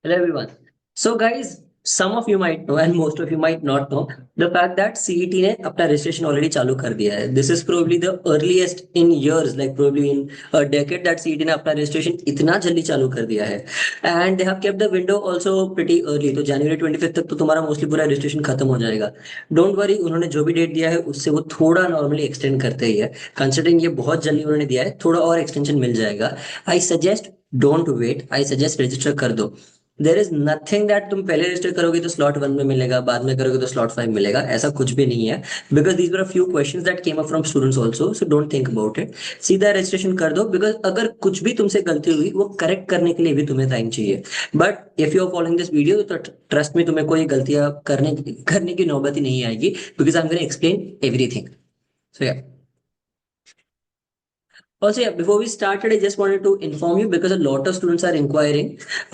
Hello everyone. So guys, some of you might know and most of you might not know the fact that CET ने अपना registration already चालू कर दिया है. This is probably the earliest in years, like probably in a decade that CET ने अपना registration इतना जल्दी चालू कर दिया है. And they have kept the window also pretty early. तो January 25 तक तो तुम्हारा mostly पूरा registration खत्म हो जाएगा. Don't worry, उन्होंने जो भी डेट दिया है उससे वो थोड़ा नॉर्मली एक्सटेंड करते ही है. कंसिडरिंग ये बहुत जल्दी उन्होंने दिया है, थोड़ा और एक्सटेंशन मिल जाएगा. I suggest don't wait, I suggest register कर दो. देर इज नथिंग दैट तुम पहले रजिस्टर करोगे तो स्लॉट वन में मिलेगा, बाद में करोगे तो स्लॉट फाइव मिलेगा, ऐसा कुछ भी नहीं है. Because these were a few questions that came up from students also, so don't think about it. सीधा रजिस्ट्रेशन कर दो, बिकॉज अगर कुछ भी तुमसे गलती हुई वो करेक्ट करने के लिए भी तुम्हें टाइम चाहिए. But if you are following this video तो ट्रस्ट में तुम्हें कोई गलतियां करने की नौबत ही नहीं आएगी, because I am going to explain everything. So yeah. Also, yeah, before we started, I just wanted to inform you because a lot of students are inquiring.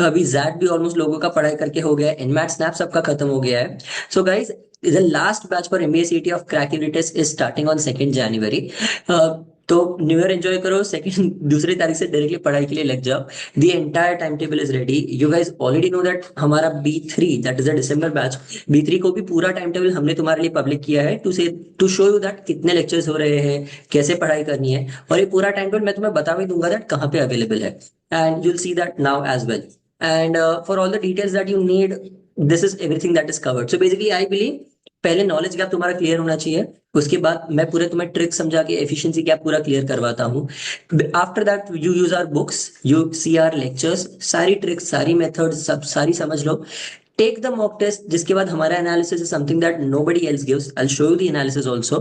अभी जैट भी ऑलमोस्ट लोगों का पढ़ाई करके हो गया है, इनमैट स्नैप सबका खत्म हो गया है. So guys, the last batch for MBA CET of Crack Elitist is starting on 2nd January. तो न्यू ईयर एंजॉय करो. सेकंड दूसरी तारीख से डायरेक्टली पढ़ाई के लिए लग जाओ. The entire time table is ready. You guys already know that हमारा B3 that is a December batch, B3 को भी पूरा टाइम टेबल हमने तुम्हारे लिए पब्लिक किया है टू शो यू दैट कितने लेक्चर्स हो रहे हैं, कैसे पढ़ाई करनी है. और ये पूरा टाइम टेबल मैं तुम्हें बता भी दूंगा दैट कहाँ पे अवेलेबल है. And you'll see that now as well. And for all the details that you need, this is everything that is covered. So basically I believe पहले नॉलेज गैप तुम्हारा क्लियर होना चाहिए. उसके बाद मैं पूरे तुम्हें ट्रिक समझा के एफिशिएंसी गैप पूरा क्लियर करवाता हूँ. After that you use our books, you see our lectures, सारी ट्रिक्स सारी मेथड्स सब सारी समझ लो. टेक द मॉक टेस्ट, जिसके बाद हमारा analysis is something that nobody else gives. I will show you the analysis also.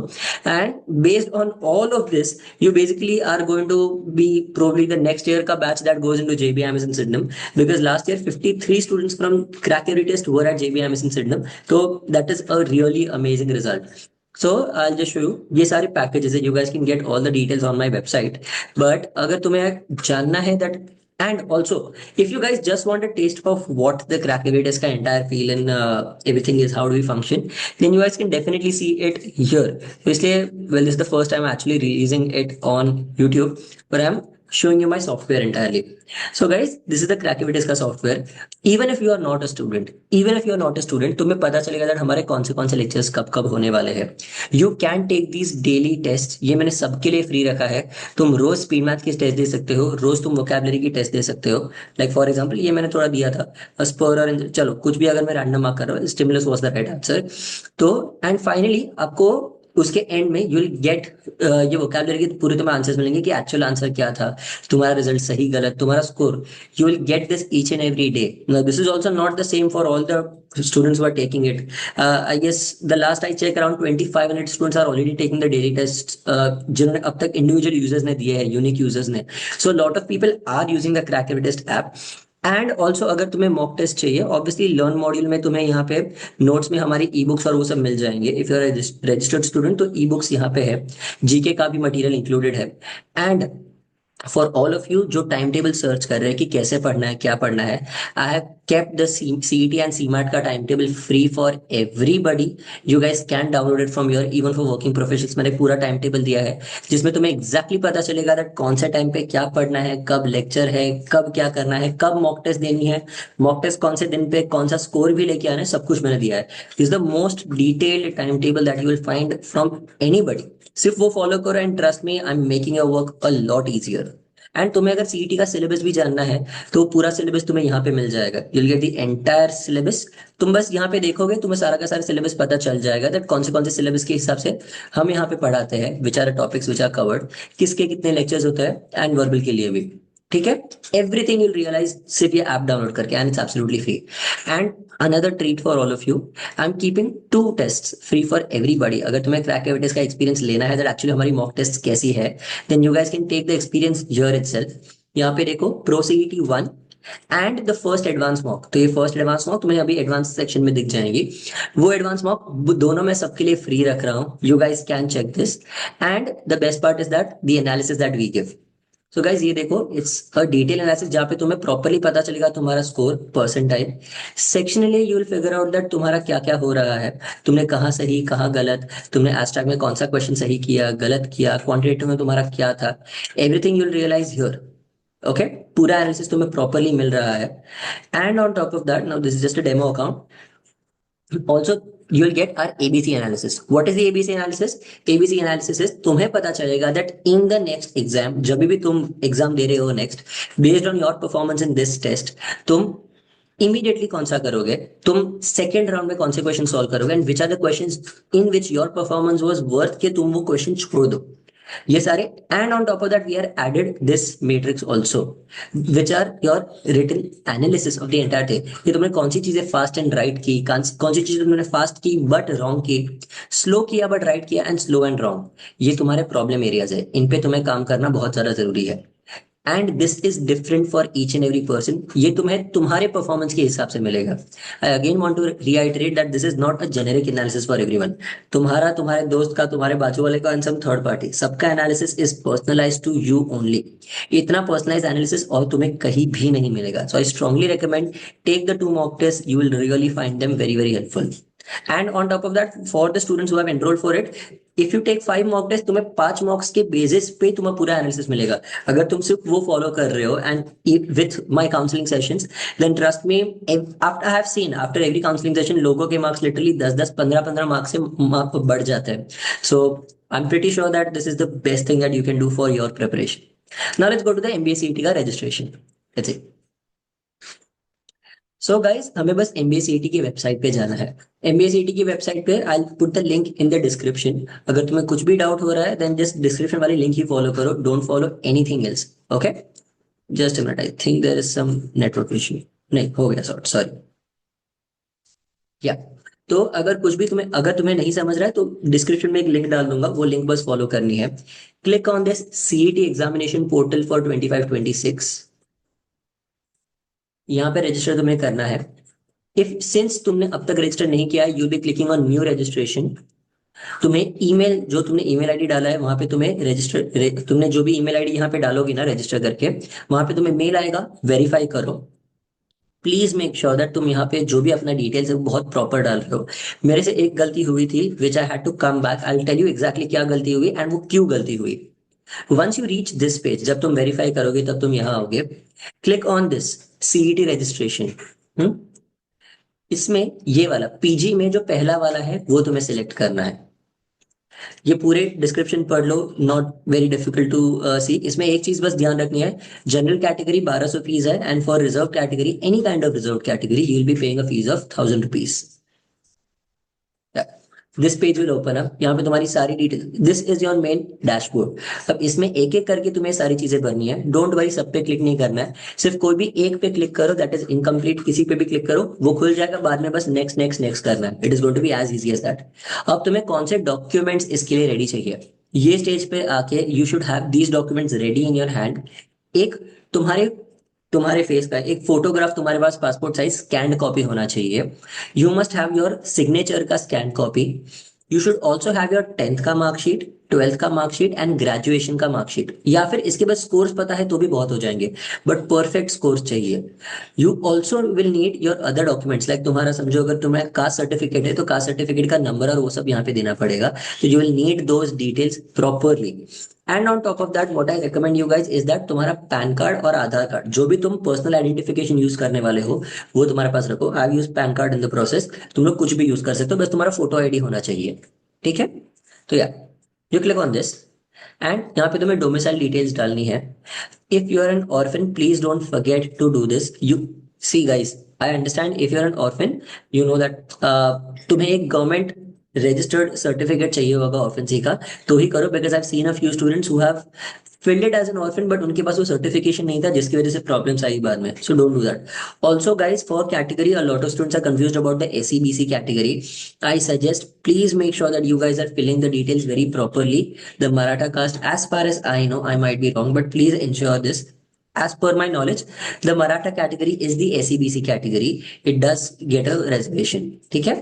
And based on all of this you basically are going to be probably the next year ka batch that goes into JB Amazon Sydenham, because last year 53 students from Crackery test were at JB Amazon Sydenham. So that is a really amazing result. So I'll just show you ये सारे packages है. You guys can get all the details on my website. But अगर तुम्हें जानना है that, and also if you guys just want a taste of what the Crackery test का entire feel and everything is, how do we function, then you guys can definitely see it here. तो इसलिए, well, this is the first time actually releasing it on YouTube, but I'm showing you my software entirely. So guys, this is the Crackavitas का software. Even if you are not a student, even if you are not a student, तुम्हें पता चलेगा that हमारे कौन से lectures कब कब होने वाले हैं. You can take these daily tests. ये मैंने सबके लिए फ्री रखा है. तुम रोज स्पीड मैथ की टेस्ट दे सकते हो, रोज तुम वोकैबलरी की टेस्ट दे सकते हो. लाइक फॉर एग्जांपल ये मैंने थोड़ा दिया था, स्पर और चलो कुछ भी अगर मैं रैंडम मार्क कर रहा हूँ, stimulus was the right answer. तो एंड फाइनली आपको उसके एंड में यू विल गेट ये वोकैबलरी के पूरे तुम्हें आंसर्स मिलेंगे कि एक्चुअल आंसर क्या था, तुम्हारा रिजल्ट सही गलत, तुम्हारा score. You will get this each and every day. Now, this is also not the same for all the students who are taking it. I guess the last I checked, around 2500 students are already taking the daily tests. जिन्होंने अब तक individual users ने दिए हैं, unique users ने. So a lot of people are using the Cracker Test app. And also अगर तुम्हें mock test चाहिए, ऑब्वियसली लर्न मॉड्यूल में तुम्हें यहाँ पे नोट्स में हमारी ई बुक्स और वो सब मिल जाएंगे. If you are registered student तो ई बुक्स यहाँ पे है, जीके का भी मटेरियल इंक्लूडेड है. And for all of you जो टाइम टेबल सर्च कर रहे हैं कि कैसे पढ़ना है क्या पढ़ना है, I have kept the CET and CMAT का time table free for everybody. You guys can download it from your, even for working professionals मैंने पूरा टाइम टेबल दिया है, जिसमें तुम्हें एग्जैक्टली पता चलेगा दैट कौन से टाइम पे क्या पढ़ना है, कब लेक्चर है, कब क्या करना है, कब मॉक टेस्ट देनी है, मॉक टेस्ट कौन से दिन पे कौन सा स्कोर भी लेके आना है, सब कुछ मैंने दिया है. Is the most detailed time table that you will find from anybody. सिर्फ वो फॉलो करो and trust me, I am making your work a lot easier. And तुम्हें अगर सीईटी का सिलेबस भी जानना है तो पूरा सिलेबस तुम्हें यहाँ पे मिल जाएगा. You'll get the entire syllabus. तुम बस यहाँ पे देखोगे तुम्हें सारा का सारा सिलेबस पता चल जाएगा दैट कौन से सिलेबस के हिसाब से हम यहाँ पे पढ़ाते हैं, which are topics which are covered, किसके कितने लेक्चर्स होते हैं, एंड वर्बल के लिए भी. ठीक है. एवरीथिंग यूल रियलाइज सिर्फ ये ऐप डाउनलोड करके, and it's absolutely free. And another treat for all of you, I am keeping 2 test free for everybody. अगर तुम्हें क्रैक एविडेंस का एक्सपीरियंस लेना है दैट एक्चुअली हमारी मॉक टेस्ट कैसी है, then you guys can take the experience here itself. यहाँ पे देखो pro CET 1 and the first advance mock. तो ये फर्स्ट एडवांस मॉक तुम्हें अभी एडवांस सेक्शन में दिख जाएंगी. वो एडवांस मॉक दोनों मैं सबके लिए फ्री रख रहा हूँ. You guys can check this. And the best part is that the analysis that we give. So guys ये देखो, इट्स अ डिटेल एनालिसिस जहाँ पे तुम्हें प्रॉपरली पता चलेगा तुम्हारा score percentile. Sectionally you will figure out that तुम्हारा क्या क्या हो रहा है, तुमने कहाँ सही कहाँ गलत, तुमने एब्स्ट्रैक्ट में कौन सा क्वेश्चन सही किया गलत किया, क्वांटिटेटिव में तुम्हारा क्या था, everything you will realise here. Okay, पूरा एनालिसिस तुम्हें प्रॉपरली मिल रहा है। And on top of that, now this is just a demo account, also you will get our ABC analysis. What is the ABC analysis? ABC analysis is तुम्हें पता चलेगा that in the next exam, जब भी तुम exam दे रहे हो next, based on your performance in this test, तुम इमीडिएटली कौन सा करोगे, तुम सेकेंड राउंड में कौन से क्वेश्चन सॉल्व करोगे, and which are the questions in which your performance was worth के तुम वो क्वेश्चन छोड़ दो, ये सारे। And on top of that we are added this matrix also, which are your written analysis of the entire day, कि तुमने कौन सी चीजें फास्ट एंड राइट की, कौन सी चीजें तुमने फास्ट की बट रॉन्ग की, स्लो किया बट राइट किया, एंड स्लो एंड रॉन्ग, ये तुम्हारे प्रॉब्लम एरियाज है, इन पे तुम्हें काम करना बहुत ज्यादा जरूरी है। And this is different for each and every person, ये तुम्हें तुम्हारे परफॉर्मेंस के हिसाब से मिलेगा। I again want to reiterate that this is not a generic analysis for everyone. तुम्हारा, तुम्हारे दोस्त का, तुम्हारे बाजू वाले का, एंड सम थर्ड पार्टी, सबका analysis is personalize to you only. इतना पर्सनलाइज एनालिसिस और तुम्हें कहीं भी नहीं मिलेगा। So I strongly recommend take the 2 mock tests, you will really find them very very helpful. And on top of that, for the students who have enrolled for it, if you take 5 mock tests, तुम्हें 5 mocks के basis पे तुम्हें पूरा analysis मिलेगा। अगर तुम सिर्फ वो फॉलो कर रहे हो and with my counselling sessions, then trust me, after I have seen, after every counselling session लोगों के मार्क्स लिटरली 10-10, 15-15 मार्क्स से मार्क बढ़ जाते हैं। So I am pretty sure that this is the best thing that you can do for your preparation. Now let's go to the MBA CET का registration. Let's see. So guys, हमें बस MBA CET की website पे जाना है। MBA CET की website पे I put the link in the description. अगर तुम्हें कुछ भी डाउट हो रहा है देन जस्ट डिस्क्रिप्शन वाली लिंक ही फॉलो करो, don't follow anything else. Okay, just a minute, I think there is some network issue. नहीं, हो गया सॉर्ट, सॉरी। या, तो अगर कुछ भी तुम्हें, अगर तुम्हें नहीं समझ रहा है तो डिस्क्रिप्शन में एक लिंक डाल दूंगा, वो लिंक बस फॉलो करनी है। Click on this CET examination portal for 25-26। यहाँ पे रजिस्टर तुम्हें करना है। इफ सिंस तुमने अब तक रजिस्टर नहीं किया है, you be clicking on new registration. तुम्हें ईमेल, जो तुमने ईमेल आईडी डाला है वहां पे तुम्हें तुमने जो भी ईमेल आईडी यहाँ पे डालोगी ना रजिस्टर करके, वहां पे तुम्हें मेल आएगा, वेरीफाई करो। प्लीज मेक श्योर दैट तुम यहाँ पे जो भी अपना डिटेल्स है वो बहुत प्रॉपर डाल रहे हो। मेरे से एक गलती हुई थी which I had to come back, I will tell you exactly क्या गलती हुई एंड वो क्यों गलती हुई। Once you reach this page, जब तुम वेरीफाई करोगे तब तुम यहाँ आओगे। Click on this CET registration. इसमें ये वाला पीजी में जो पहला वाला है वो तुम्हें सिलेक्ट करना है। ये पूरे डिस्क्रिप्शन पढ़ लो, नॉट वेरी डिफिकल्ट टू सी। इसमें एक चीज बस ध्यान रखनी है, जनरल कैटेगरी 1200 फीस है, and for reserve category, any kind of reserve category, you will be paying a fees of 1000 rupees. This page will open up, यहाँ पे तुम्हारी सारी detail, this is your main dashboard. अब इसमें एक एक करके तुम्हें सारी चीजें भरनी है, डोंट वरी सब पे क्लिक नहीं करना है, सिर्फ कोई भी एक पे क्लिक करो, दैट इज इनकम्प्लीट, किसी पे भी क्लिक करो वो खुल जाएगा, बाद में बस नेक्स्ट नेक्स्ट नेक्स्ट करना है। It is going to be as easy as that. अब तुम्हें कौन से डॉक्यूमेंट्स इसके लिए रेडी चाहिए, ये स्टेज पे आके you should have these documents ready in your hand. एक, तुम्हारे तुम्हारे फेस का एक फोटोग्राफ तुम्हारे पास पासपोर्ट साइज स्कैन्ड कॉपी होना चाहिए। You must have your signature का scan copy. You should also have your 10th का मार्कशीट, 12th का मार्कशीट एंड ग्रेजुएशन का मार्कशीट, या फिर इसके बाद स्कोर्स पता है तो भी बहुत हो जाएंगे, बट परफेक्ट स्कोर्स चाहिए। You also will need your other documents, like तुम्हारा समझो अगर तुम्हारा कास्ट सर्टिफिकेट है तो कास्ट सर्टिफिकेट का नंबर और वो सब यहाँ पे देना पड़ेगा, तो you will need those details properly. And on top of that what I recommend you guys is that तुम्हारा पैन कार्ड और आधार कार्ड, जो भी तुम पर्सनल आइडेंटिफिकेशन यूज करने वाले हो वो तुम्हारे पास रखो। I use PAN card in the process, तुम लोग कुछ भी यूज कर सकते हो, बस तुम्हारा फोटो आईडी होना चाहिए। ठीक है, तो yeah, you click on this, and यहाँ पे तुम्हें डोमिसाइल डिटेल्स डालनी है। If you are an orphan please don't forget to do this. You see guys, I understand if you are an orphan, you know that तुम्हें एक government registered certificate चाहिए होगा ऑर्फेंसी का, तो ही करो, because I seen a few students who have filled it as an orphan but उनके पास वो certification नहीं था जिसकी वजह से प्रॉब्लम्स आई बाद में, so don't do that. Also guys for category a lot of students are confused about the SEBC category. I suggest please make sure that you guys are filling the details very properly. The Maratha caste, as far as I know, I might be wrong, but please ensure this. As per my knowledge, the Maratha category is the SEBC category. It does get a reservation. ठीक है,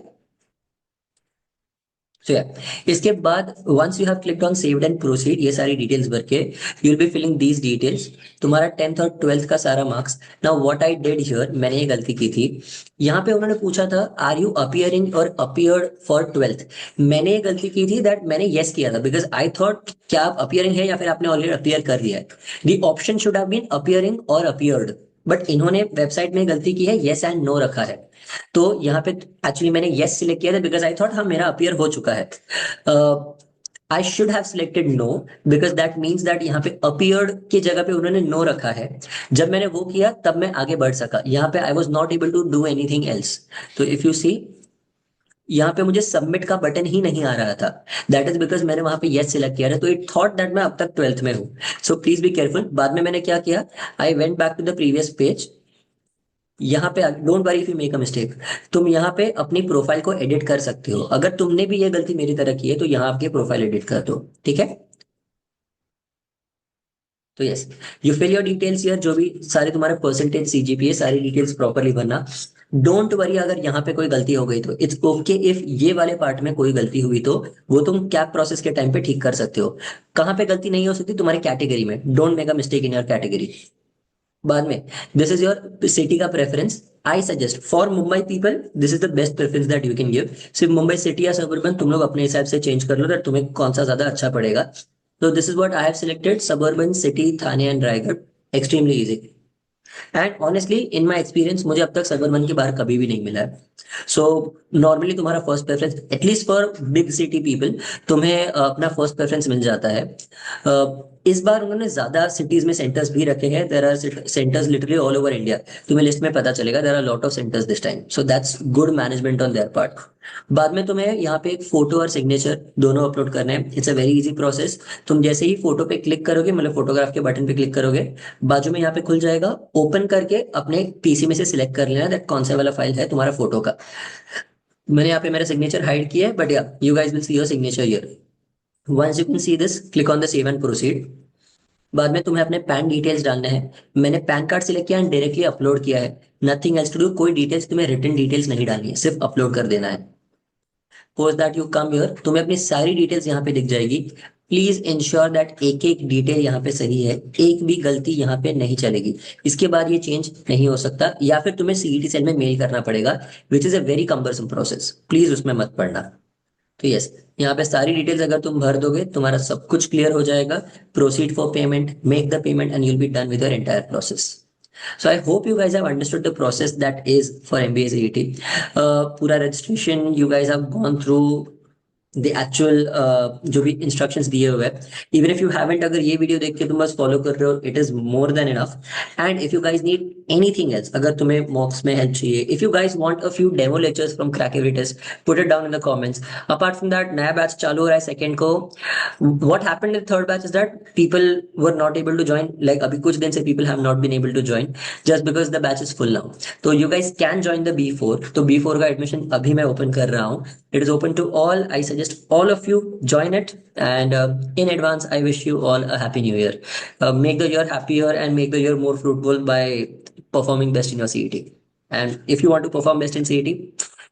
सो yeah इसके बाद once you have clicked on saved and proceed, ये सारी details भर के you will be filling these details, तुम्हारा 10th और 12th का सारा marks. Now what I did here, मैंने ये गलती की थी, यहाँ पे उन्होंने पूछा था आर यू अपियरिंग और अपियर्ड फॉर 12th, मैंने ये गलती की थी दैट मैंने यस किया था बिकॉज आई थॉट क्या आप अपियरिंग है या फिर आपने ऑलरेडी अपियर कर दिया है। The option should have been appearing और अपियर्ड, बट इन्होंने वेबसाइट में गलती की है, येस एंड नो रखा है। तो यहाँ पे एक्चुअली मैंने यस सिलेक्ट किया था बिकॉज आई थॉट हाँ मेरा अपियर हो चुका है। I should have selected no because that means that यहाँ पे अपियर्ड की जगह पे उन्होंने नो रखा है। जब मैंने वो किया तब मैं आगे बढ़ सका, यहाँ पे I was not able to do anything else. तो इफ यू सी यहाँ पे मुझे सबमिट का बटन ही नहीं आ रहा था, दैट इज बिकॉज मैंने वहां पे यस सिलेक्ट किया था, तो इट थॉट दैट मैं अब तक 12th में हूँ। So please be careful. बाद में मैंने क्या किया, I went back to the previous page. यहाँ पे don't worry if you make a mistake, तुम यहाँ पे अपनी प्रोफाइल को एडिट कर सकते हो, अगर तुमने भी ये गलती मेरी तरह की है तो यहाँ आपकी प्रोफाइल एडिट कर दो, ठीक है। तो yes, you fill your details here, जो भी सारे तुम्हारे परसेंटेज सीजीपीए सारी डिटेल्स प्रॉपरली भरना। डोंट वरी अगर यहाँ पे कोई गलती हो गई तो इट्स ओके, इफ ये वाले पार्ट में कोई गलती हुई तो वो तुम कैप प्रोसेस के टाइम पे ठीक कर सकते हो। कहाँ पे गलती नहीं हो सकती, तुम्हारी कैटेगरी में, don't make a mistake in your category. बाद में दिस इज योर सिटी का preference, I suggest for Mumbai people this is the best preference that you can give. सिर्फ मुंबई सिटी या सबर्बन तुम लोग अपने हिसाब से चेंज कर लो दैट तुम्हें कौन सा ज्यादा अच्छा पड़ेगा। तो this is what I have selected, suburban city Thane and Raigarh, extremely easy. And honestly in my experience मुझे अब तक सबरमन के बाहर कभी भी नहीं मिला है। सो नॉर्मली तुम्हारा first preference, at least for big city people, तुम्हें अपना फर्स्ट प्रेफरेंस मिल जाता है। इस बार उन्होंने ज्यादा सिटीज में सेंटर्स भी रखे हैं, there are centres literally all over India, तुम्हें लिस्ट में पता चलेगा, there are lot of centres this time, so that's good management on their part. बाद में तुम्हें यहाँ पे एक फोटो और सिग्नेचर दोनों अपलोड करने हैं, it's a very easy process. तुम जैसे ही फोटो पे क्लिक करोगे, मतलब फोटोग्राफ के बटन पे क्लिक करोगे, बाजू में यहाँ पे खुल जाएगा, ओपन करके अपने पीसी में से सिलेक्ट कर लेना दैट कौन सा वाला फाइल है तुम्हारा फोटो का। मैंने यहाँ पे मेरा सिग्नेचर हाइड किया है, but yeah you guys will see your signature here. Once you can see this, click on the save and proceed. बाद में तुम्हें अपने पैन डिटेल्स डालने हैं, मैंने पैन कार्ड सिलेक्ट किया एंड डायरेक्टली अपलोड किया है, नथिंग एल्स टू डू, कोई डिटेल्स तुम्हें रिटन डिटेल्स नहीं डालनी है, सिर्फ अपलोड कर देना है। Post that you come here, तुम्हें अपनी सारी डिटेल्स यहाँ पे दिख जाएगी। प्लीज इंश्योर दैट एक एक डिटेल यहाँ पे सही है, एक भी गलती यहाँ पे नहीं चलेगी, इसके बाद ये चेंज नहीं हो सकता, या फिर तुम्हें सीईटी सेल में मेल करना पड़ेगा, which is a very cumbersome process, please उसमें मत पड़ना। तो यस, यहाँ पे सारी डिटेल्स अगर तुम भर दोगे तुम्हारा सब कुछ क्लियर हो जाएगा। Proceed for payment, make the payment and you'll be done with your entire process. So I hope you guys have understood the process that is for MBA CET. पूरा registration you guys have gone through the actual जो भी instructions दिए हुए हैं, even if you haven't, अगर ये video देख के तुम बस फॉलो कर रहे हो, it is more than enough. And if you guys need anything else, अगर तुम्हें मॉक्स में हेल्प चाहिए, if you guys want a few demo lectures from crack every test, put it down in the comments. Apart from that नया batch चालू हो रहा है second को। What happened in third batch is that people were not able to join, like अभी कुछ दिन से people have not been able to join just because the batch is full now. तो you guys can join the B4, तो B4 का admission अभी मैं open कर रहा हूँ, it is open to all. I suggest all of you join it, and in advance I wish you all a happy new year. Make the year happier and make the year more fruitful by performing best in your CET. And if you want to perform best in CET,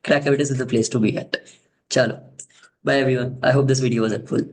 Crack Avitus is the place to be at. Chalo, bye everyone, I hope this video was helpful.